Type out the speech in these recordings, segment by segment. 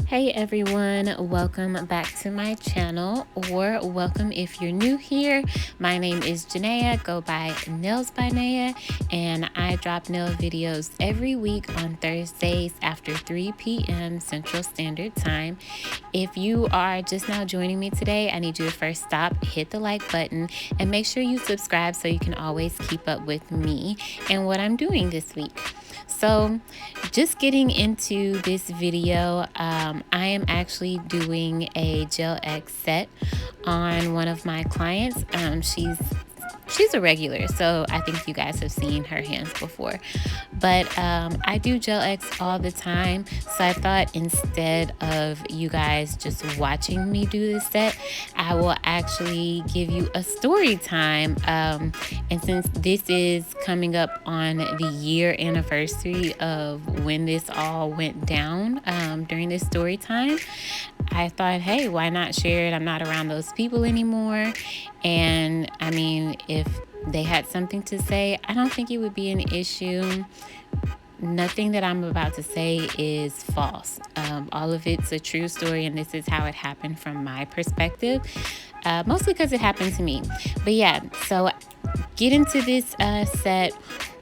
Hey everyone, welcome back to my channel, or welcome if you're new here. My name is Naia, go by Nails by Naia, and I drop nail videos every week on Thursdays after 3 p.m. Central Standard Time. If you are just now joining me today, I need you to first stop, hit the like button, and make sure you subscribe so you can always keep up with me and what I'm doing this week. So just getting into this video, I am actually doing a gel X set on one of my clients. She's a regular, so I think you guys have seen her hands before. But I do gel X all the time, so I thought instead of you guys just watching me do this set, I will actually give you a story time. And since this is coming up on the year anniversary of when this all went down during this story time, I thought, hey, why not share it? I'm not around those people anymore. And I mean, if they had something to say, I don't think it would be an issue. Nothing that I'm about to say is false. All of it's a true story, and this is how it happened from my perspective, mostly because it happened to me. But yeah, so get into this set.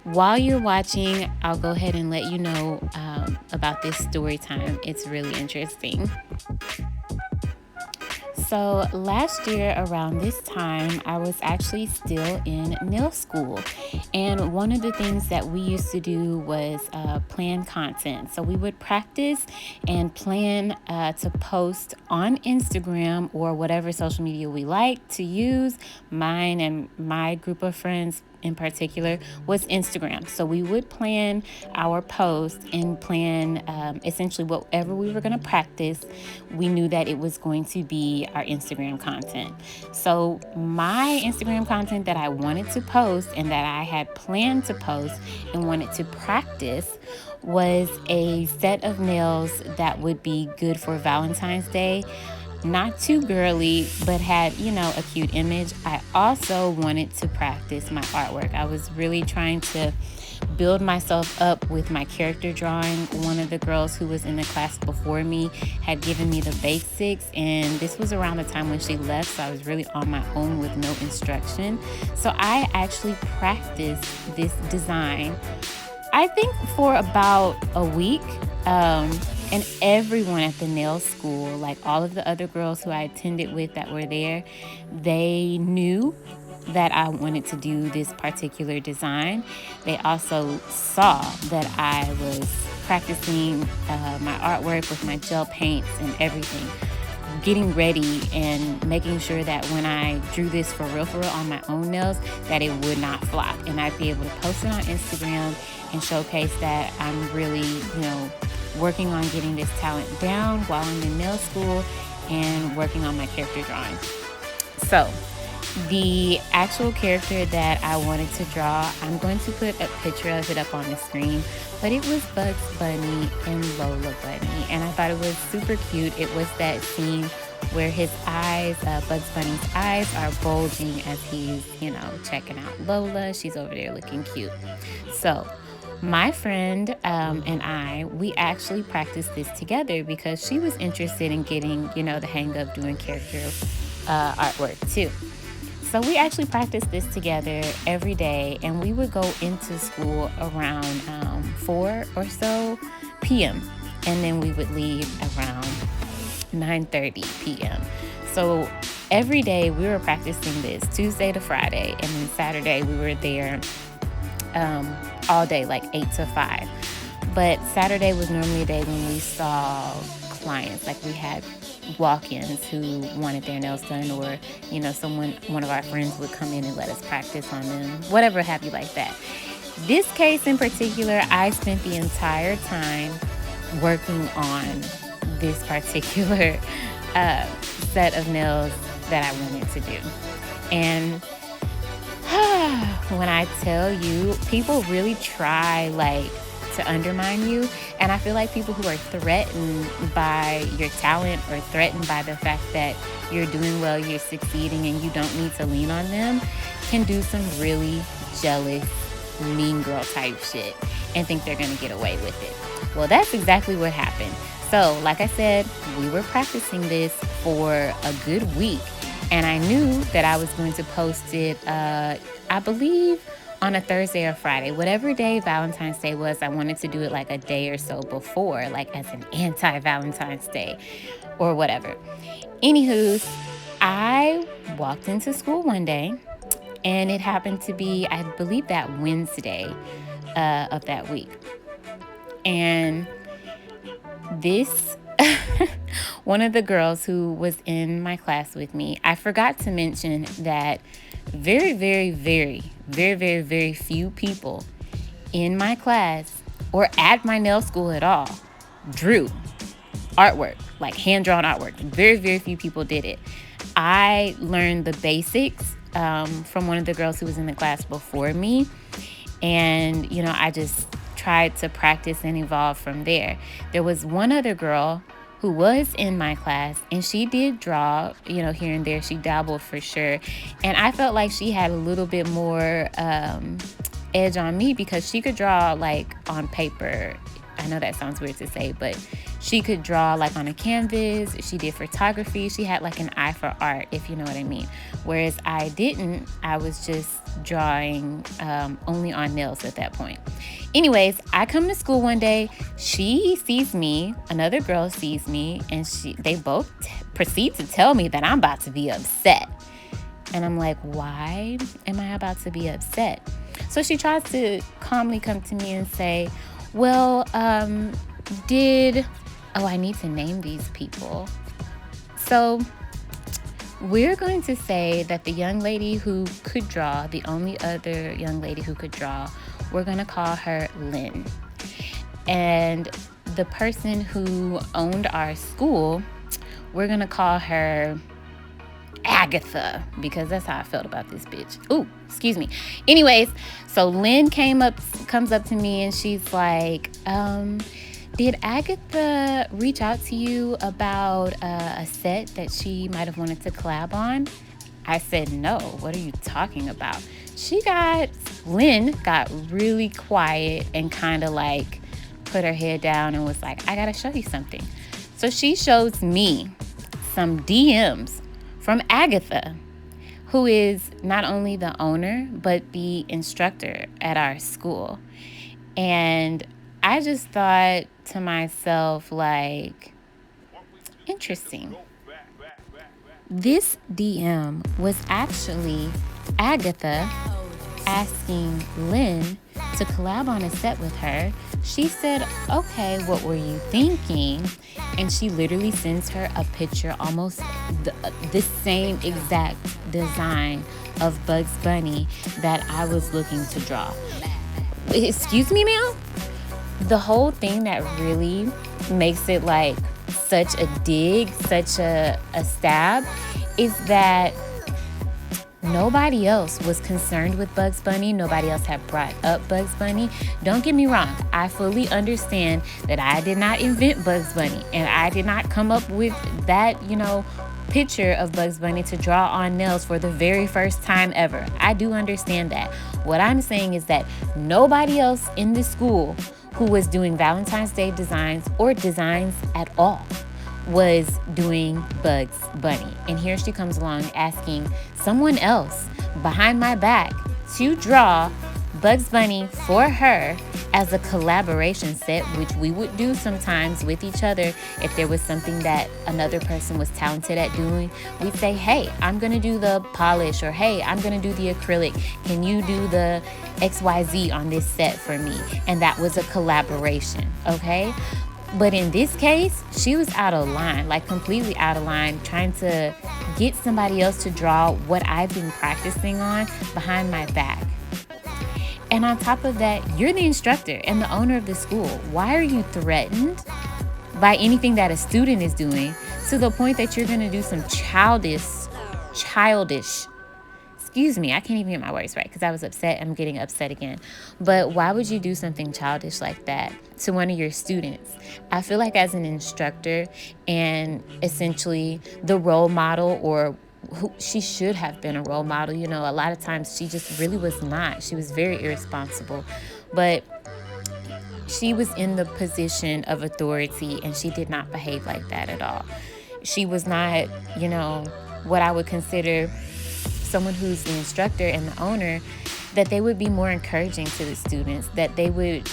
While you're watching, I'll go ahead and let you know about this story time. It's really interesting. So last year around this time, I was actually still in nail school. And one of the things that we used to do was plan content. So we would practice and plan to post on Instagram or whatever social media we like to use. Mine and my group of friends in particular was Instagram. So we would plan our posts and plan essentially whatever we were going to practice. We knew that it was going to be our Instagram content. So my Instagram content that I wanted to post and that I had planned to post and wanted to practice was a set of nails that would be good for Valentine's Day. Not too girly, but had, a cute image. I also wanted to practice my artwork. I was really trying to build myself up with my character drawing. One of the girls who was in the class before me had given me the basics, and this was around the time when she left, so I was really on my own with no instruction. So I actually practiced this design, I think, for about a week. And everyone at the nail school, like all of the other girls who I attended with that were there, they knew that I wanted to do this particular design. They also saw that I was practicing my artwork with my gel paints and everything, getting ready and making sure that when I drew this for real on my own nails, that it would not flop, and I'd be able to post it on Instagram and showcase that I'm really, working on getting this talent down while I'm in nail school and working on my character drawing. So the actual character that I wanted to draw, I'm going to put a picture of it up on the screen, but it was Bugs Bunny and Lola Bunny, and I thought it was super cute. It was that scene where his eyes, Bugs Bunny's eyes, are bulging as he's, checking out Lola. She's over there looking cute. So my friend and we actually practiced this together because she was interested in getting, the hang of doing character artwork too. So we actually practiced this together every day, and we would go into school around 4 or so p.m. and then we would leave around 9:30 p.m. So every day we were practicing this Tuesday to Friday, and then Saturday we were there all day, like 8 to 5. But Saturday was normally a day when we saw clients, like we had walk-ins who wanted their nails done, or one of our friends would come in and let us practice on them, whatever have you like that. This case in particular, I spent the entire time working on this particular set of nails that I wanted to do. And when I tell you, people really try to undermine you, and I feel like people who are threatened by your talent or threatened by the fact that you're doing well, you're succeeding, and you don't need to lean on them, can do some really jealous, mean girl type shit and think they're gonna get away with it. Well, that's exactly what happened. So, like I said, we were practicing this for a good week. And I knew that I was going to post it, I believe, on a Thursday or Friday. Whatever day Valentine's Day was, I wanted to do it like a day or so before, like as an anti Valentine's Day or whatever. Anywho, I walked into school one day, and it happened to be, I believe, that Wednesday of that week. And this one of the girls who was in my class with me, I forgot to mention that very, very, very, very, very, very few people in my class or at my nail school at all drew artwork, like hand-drawn artwork. Very, very few people did it. I learned the basics from one of the girls who was in the class before me. And, I just tried to practice and evolve from there. There was one other girl who was in my class, and she did draw, here and there. She dabbled for sure. And I felt like she had a little bit more edge on me because she could draw like on paper. I know that sounds weird to say, but she could draw like on a canvas. She did photography. She had like an eye for art, if you know what I mean. Whereas I didn't. I was just drawing only on nails at that point. Anyways, I come to school one day. She sees me. Another girl sees me. And they both proceed to tell me that I'm about to be upset. And I'm like, why am I about to be upset? So she tries to calmly come to me and say, well, I need to name these people. So we're going to say that the young lady who could draw, the only other young lady who could draw, we're going to call her Lynn. And the person who owned our school, we're going to call her Agatha, because that's how I felt about this bitch. Ooh, excuse me. Anyways, so Lynn comes up to me and she's like, did Agatha reach out to you about a set that she might have wanted to collab on? I said, no. What are you talking about? Lynn got really quiet and kind of like put her head down and was like, I gotta show you something. So she shows me some DMs from Agatha, who is not only the owner, but the instructor at our school. And I just thought to myself, like, interesting. This DM was actually Agatha asking Lynn to collab on a set with her. She said, okay, what were you thinking? And she literally sends her a picture, almost the same exact design of Bugs Bunny that I was looking to draw. Excuse me, ma'am? The whole thing that really makes it like such a dig, such a stab, is that nobody else was concerned with Bugs Bunny. Nobody else had brought up Bugs Bunny. Don't get me wrong. I fully understand that I did not invent Bugs Bunny, and I did not come up with that, picture of Bugs Bunny to draw on nails for the very first time ever. I do understand that. What I'm saying is that nobody else in the school who was doing Valentine's Day designs or designs at all was doing Bugs Bunny. And here she comes along asking someone else behind my back to draw Bugs Bunny for her as a collaboration set, which we would do sometimes with each other. If there was something that another person was talented at doing, we'd say, hey, I'm going to do the polish, or hey, I'm going to do the acrylic. Can you do the XYZ on this set for me? And that was a collaboration, okay? But in this case, she was out of line, like completely out of line, trying to get somebody else to draw what I've been practicing on behind my back. And on top of that, you're the instructor and the owner of the school. Why are you threatened by anything that a student is doing to the point that you're going to do some childish, excuse me, I can't even get my words right because I was upset. I'm getting upset again. But why would you do something childish like that to one of your students? I feel like as an instructor and essentially the role model, or who she should have been a role model, a lot of times she just really was not. She was very irresponsible. But she was in the position of authority, and she did not behave like that at all. She was not, you know, what I would consider someone who's the instructor and the owner, that they would be more encouraging to the students, that they would,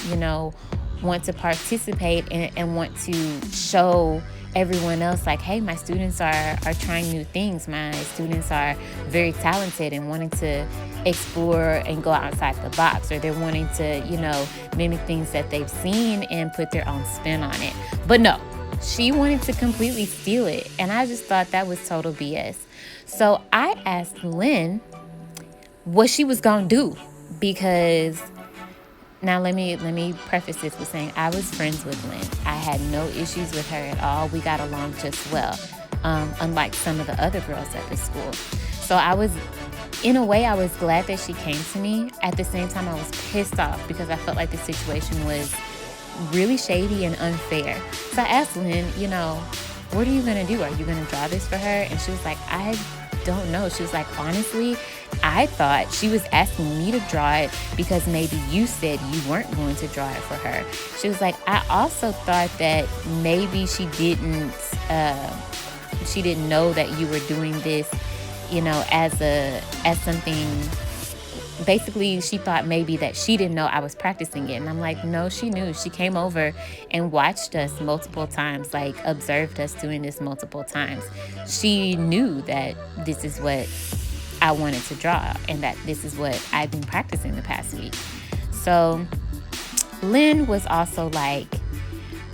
want to participate and want to show everyone else like, hey, my students are trying new things. My students are very talented and wanting to explore and go outside the box, or they're wanting to, mimic things that they've seen and put their own spin on it. But no, she wanted to completely steal it. And I just thought that was total BS. So I asked Lynn what she was going to do, because now let me preface this with saying I was friends with Lynn. I had no issues with her at all. We got along just well, unlike some of the other girls at the school. So in a way, I was glad that she came to me. At the same time, I was pissed off because I felt like the situation was really shady and unfair. So I asked Lynn, what are you going to do? Are you going to draw this for her? And she was like, I don't know. She was like, honestly, I thought she was asking me to draw it because maybe you said you weren't going to draw it for her. She was like, I also thought that maybe she didn't know that you were doing this, as something. Basically, she thought maybe that she didn't know I was practicing it. And I'm like, no, she knew. She came over and watched us multiple times, like observed us doing this multiple times. She knew that this is what I wanted to draw and that this is what I've been practicing the past week. So Lynn was also like,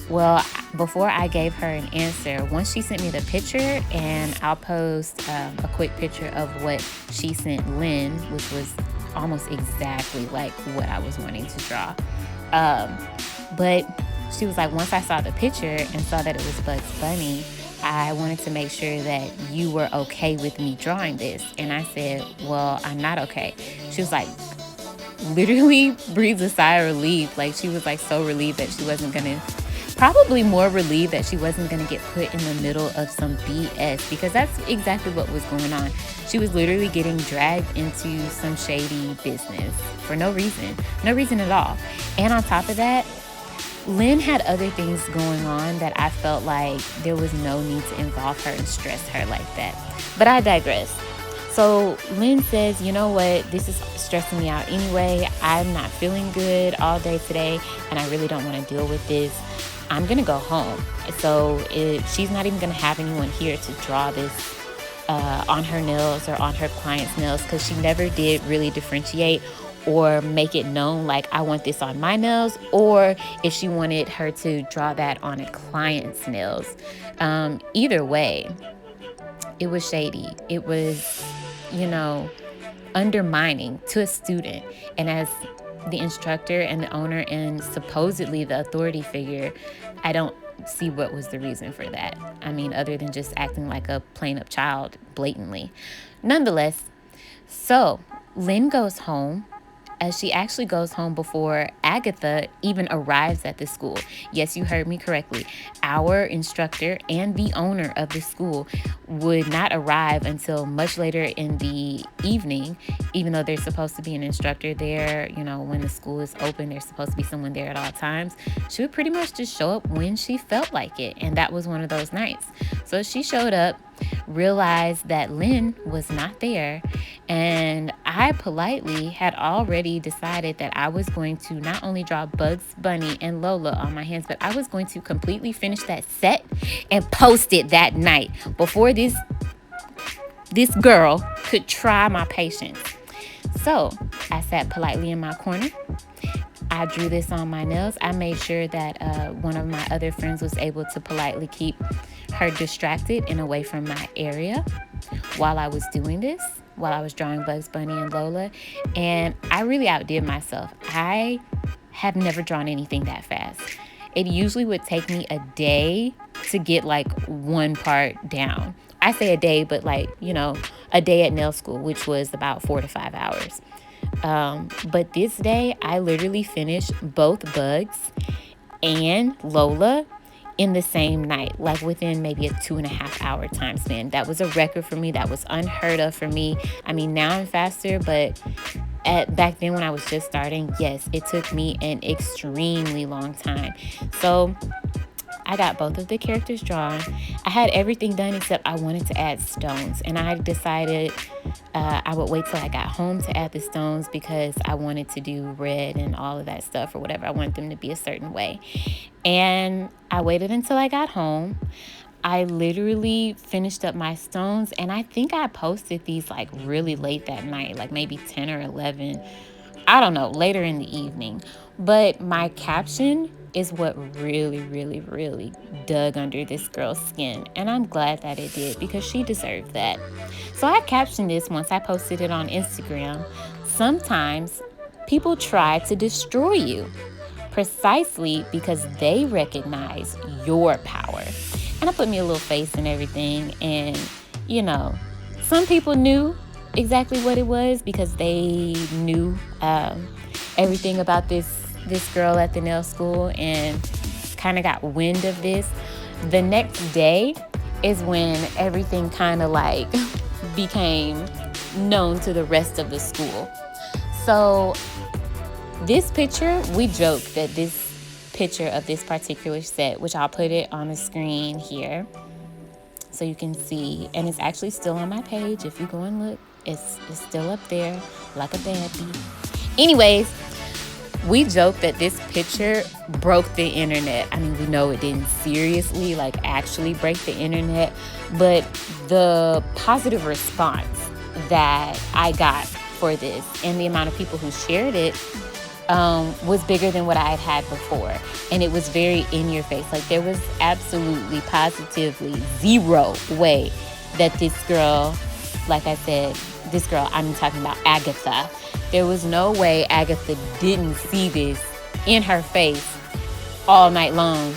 well, before I gave her an answer, once she sent me the picture, and I'll post a quick picture of what she sent Lynn, which was almost exactly like what I was wanting to draw. But she was like, once I saw the picture and saw that it was Bugs Bunny, I wanted to make sure that you were okay with me drawing this. And I said, well, I'm not okay. She was like, literally breathed a sigh of relief. Like, she was like so relieved that she wasn't going to, probably more relieved that she wasn't going to get put in the middle of some BS, because that's exactly what was going on. She was literally getting dragged into some shady business for no reason at all. And on top of that, Lynn had other things going on that I felt like there was no need to involve her and stress her like that. But I digress. So Lynn says, you know what, this is stressing me out anyway. I'm not feeling good all day today, and I really don't want to deal with this. I'm going to go home. So she's not even going to have anyone here to draw this on her nails or on her client's nails, because she never did really differentiate or make it known like, I want this on my nails, or if she wanted her to draw that on a client's nails. Either way, it was shady. It was, undermining to a student. And as the instructor and the owner and supposedly the authority figure, I don't see what was the reason for that. I mean, other than just acting like a plain up child blatantly. Nonetheless, so Lynn goes home. She actually goes home before Agatha even arrives at the school. Yes, you heard me correctly. Our instructor and the owner of the school would not arrive until much later in the evening, even though there's supposed to be an instructor there. When the school is open, there's supposed to be someone there at all times. She would pretty much just show up when she felt like it, and that was one of those nights. So she showed up, realized that Lynn was not there, and I politely had already decided that I was going to not only draw Bugs Bunny and Lola on my hands, but I was going to completely finish that set and post it that night before this girl could try my patience. So I sat politely in my corner. I drew this on my nails. I made sure that one of my other friends was able to politely keep her distracted and away from my area while I was doing this, while I was drawing Bugs Bunny and Lola. And I really outdid myself. I have never drawn anything that fast. It usually would take me a day to get like one part down. I say a day, but a day at nail school, which was about 4 to 5 hours. But this day, I literally finished both Bugs and Lola in the same night, like within maybe a 2.5 hour time span. That was a record for me. That was unheard of for me. I mean, now I'm faster, but at back then when I was just starting, yes, it took me an extremely long time. So I got both of the characters drawn. I had everything done except I wanted to add stones. And I decided I would wait till I got home to add the stones because I wanted to do red and all of that stuff or whatever. I wanted them to be a certain way. And I waited until I got home. I literally finished up my stones, and I think I posted these like really late that night, like maybe 10 or 11. I don't know, later in the evening. But my caption is what really, really, really dug under this girl's skin. And I'm glad that it did because she deserved that. So I captioned this once I posted it on Instagram. Sometimes people try to destroy you precisely because they recognize your power. And I put me a little face and everything. And, you know, some people knew exactly what it was because they knew everything about this girl at the nail school and kind of got wind of this. The next day is when everything kind of like became known to the rest of the school. So this picture, we joke that this picture of this particular set, which I'll put it on the screen here so you can see, and it's actually still on my page. If you go and look, it's still up there like a baby. Anyways, we joke that this picture broke the internet. I mean, we know it didn't seriously like actually break the internet, but the positive response that I got for this and the amount of people who shared it was bigger than what I had before. And it was very in your face. Like there was absolutely, positively zero way that this girl, like I said, this girl, I'm talking about Agatha. There was no way Agatha didn't see this in her face all night long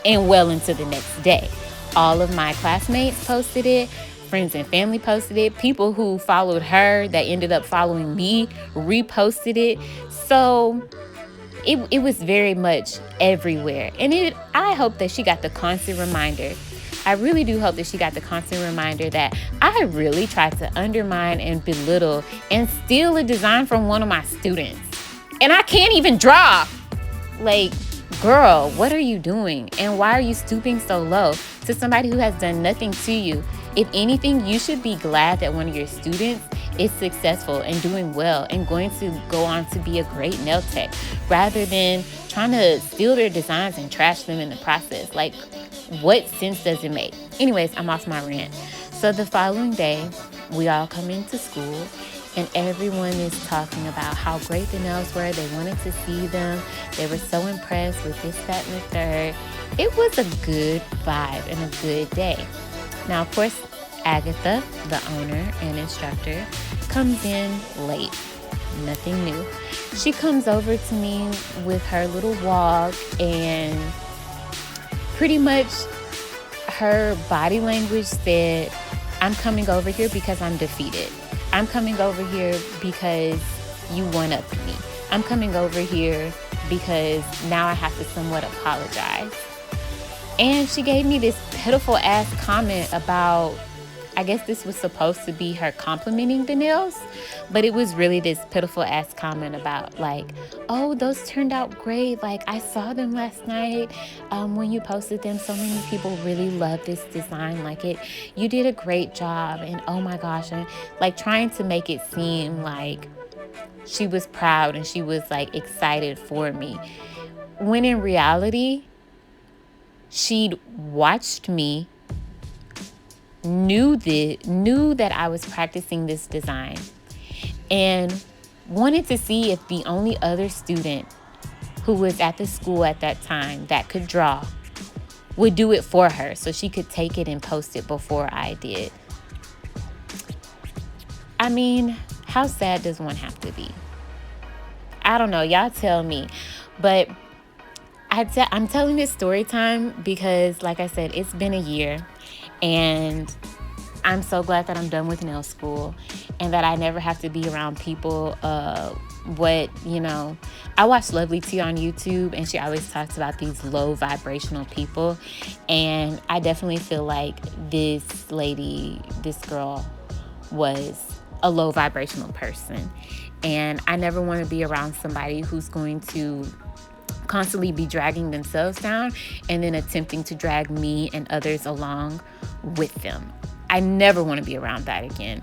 and well into the next day. All of my classmates posted it. Friends and family posted it. People who followed her that ended up following me reposted it. So it was very much everywhere. And I hope that she got the constant reminder. I really do hope that she got the constant reminder that I really tried to undermine and belittle and steal a design from one of my students. And I can't even draw. Like, girl, what are you doing? And why are you stooping so low to somebody who has done nothing to you? If anything, you should be glad that one of your students is successful and doing well and going to go on to be a great nail tech rather than trying to steal their designs and trash them in the process. Like, what sense does it make? Anyways, I'm off my rant. So the following day, we all come into school and everyone is talking about how great the nails were. They wanted to see them. They were so impressed with this, that, and the third. It was a good vibe and a good day. Now, of course, Agatha, the owner and instructor, comes in late. Nothing new. She comes over to me with her little walk, and pretty much her body language said, I'm coming over here because I'm defeated. I'm coming over here because you one-upped me. I'm coming over here because now I have to somewhat apologize. And she gave me this pitiful ass comment about, I guess this was supposed to be her complimenting the nails, but it was really this pitiful ass comment about like, oh, those turned out great. Like I saw them last night when you posted them. So many people really love this design. Like you did a great job. And oh my gosh, and like trying to make it seem like she was proud and she was like excited for me. When in reality, she'd watched me, knew that I was practicing this design, and wanted to see if the only other student who was at the school at that time that could draw would do it for her so she could take it and post it before I did. I mean, how sad does one have to be? I don't know. Y'all tell me. But I'm telling this story time because, like I said, it's been a year, and I'm so glad that I'm done with nail school and that I never have to be around people. I watch Lovely T on YouTube, and she always talks about these low vibrational people, and I definitely feel like this girl was a low vibrational person. And I never want to be around somebody who's going to constantly be dragging themselves down and then attempting to drag me and others along with them. I never want to be around that again.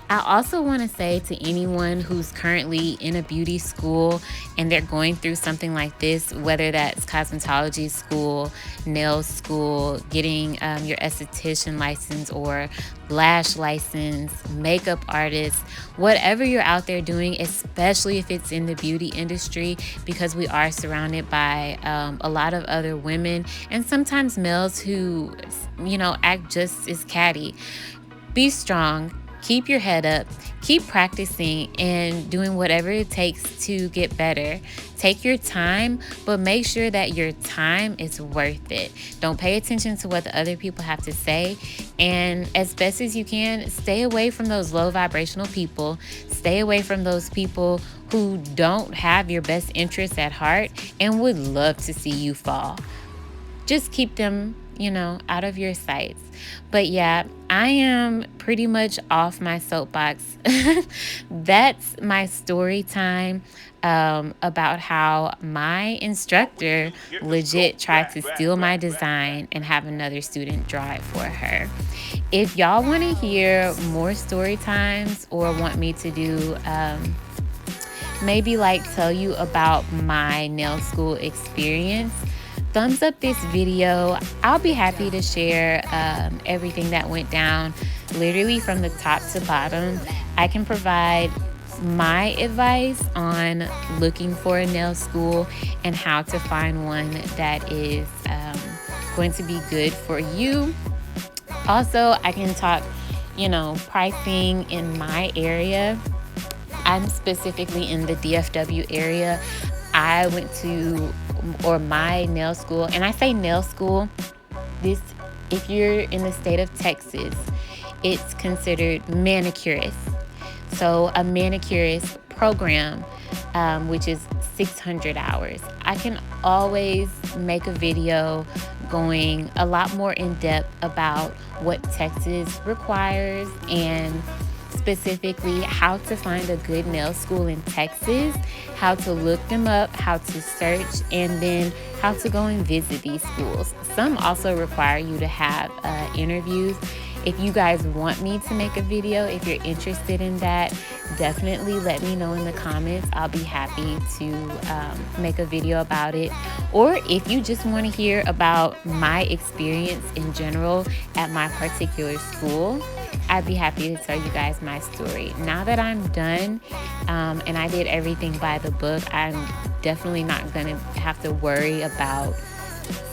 I also want to say to anyone who's currently in a beauty school and they're going through something like this, whether that's cosmetology school, nail school, getting your esthetician license or lash license, makeup artist, whatever you're out there doing, especially if it's in the beauty industry, because we are surrounded by a lot of other women and sometimes males who, act just as catty. Be strong. Keep your head up, keep practicing and doing whatever it takes to get better. Take your time, but make sure that your time is worth it. Don't pay attention to what the other people have to say. And as best as you can, stay away from those low vibrational people. Stay away from those people who don't have your best interests at heart and would love to see you fall. Just keep them, out of your sights. But yeah, I am pretty much off my soapbox. That's my story time about how my instructor legit tried to steal my design and have another student draw it for her. If y'all want to hear more story times or want me to do maybe tell you about my nail school experience, thumbs up this video. I'll be happy to share everything that went down, literally from the top to bottom. I can provide my advice on looking for a nail school and how to find one that is going to be good for you. Also, I can talk, pricing in my area. I'm specifically in the DFW area. I went to, or my nail school, and I say nail school, if you're in the state of Texas, it's considered manicurist. So a manicurist program, which is 600 hours. I can always make a video going a lot more in depth about what Texas requires and specifically how to find a good nail school in Texas, how to look them up, how to search, and then how to go and visit these schools. Some also require you to have interviews. If you guys want me to make a video, if you're interested in that, definitely let me know in the comments. I'll be happy to make a video about it. Or if you just want to hear about my experience in general at my particular school, I'd be happy to tell you guys my story. Now that I'm done and I did everything by the book, I'm definitely not going to have to worry about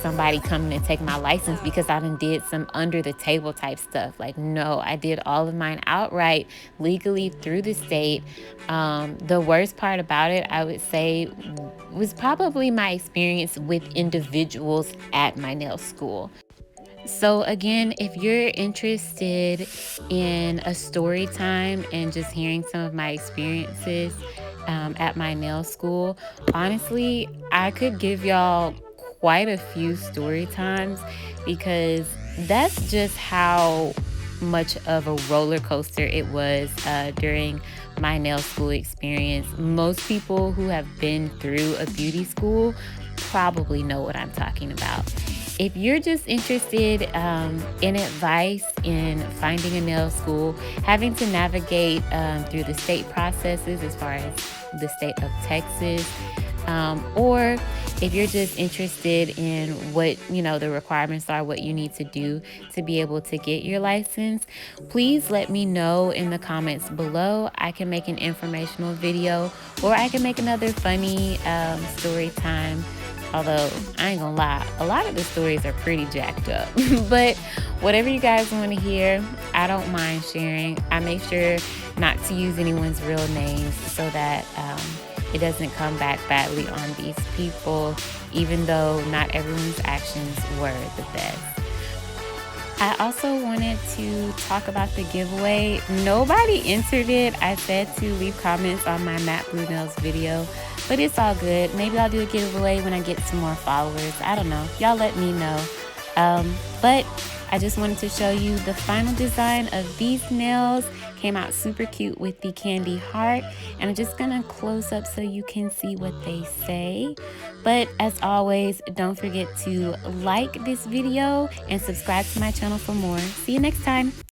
somebody coming to take my license because I done did some under the table type stuff. No, I did all of mine outright legally through the state. The worst part about it, I would say, was probably my experience with individuals at my nail school. So again, if you're interested in a story time and just hearing some of my experiences at my nail school, honestly, I could give y'all quite a few story times because that's just how much of a roller coaster it was during my nail school experience. Most people who have been through a beauty school probably know what I'm talking about. If you're just interested in advice in finding a nail school, having to navigate through the state processes as far as the state of Texas, or if you're just interested in what, the requirements are, what you need to do to be able to get your license, please let me know in the comments below. I can make an informational video or I can make another funny story time. Although, I ain't gonna lie, a lot of the stories are pretty jacked up. But whatever you guys want to hear, I don't mind sharing. I make sure not to use anyone's real names so that it doesn't come back badly on these people, even though not everyone's actions were the best. I also wanted to talk about the giveaway. Nobody entered it. I said to leave comments on my Matte Blue Nails video, but it's all good. Maybe I'll do a giveaway when I get some more followers. I don't know. Y'all let me know. But I just wanted to show you the final design of these nails. Came out super cute with the candy heart. And I'm just gonna close up so you can see what they say. But as always, don't forget to like this video and subscribe to my channel for more. See you next time.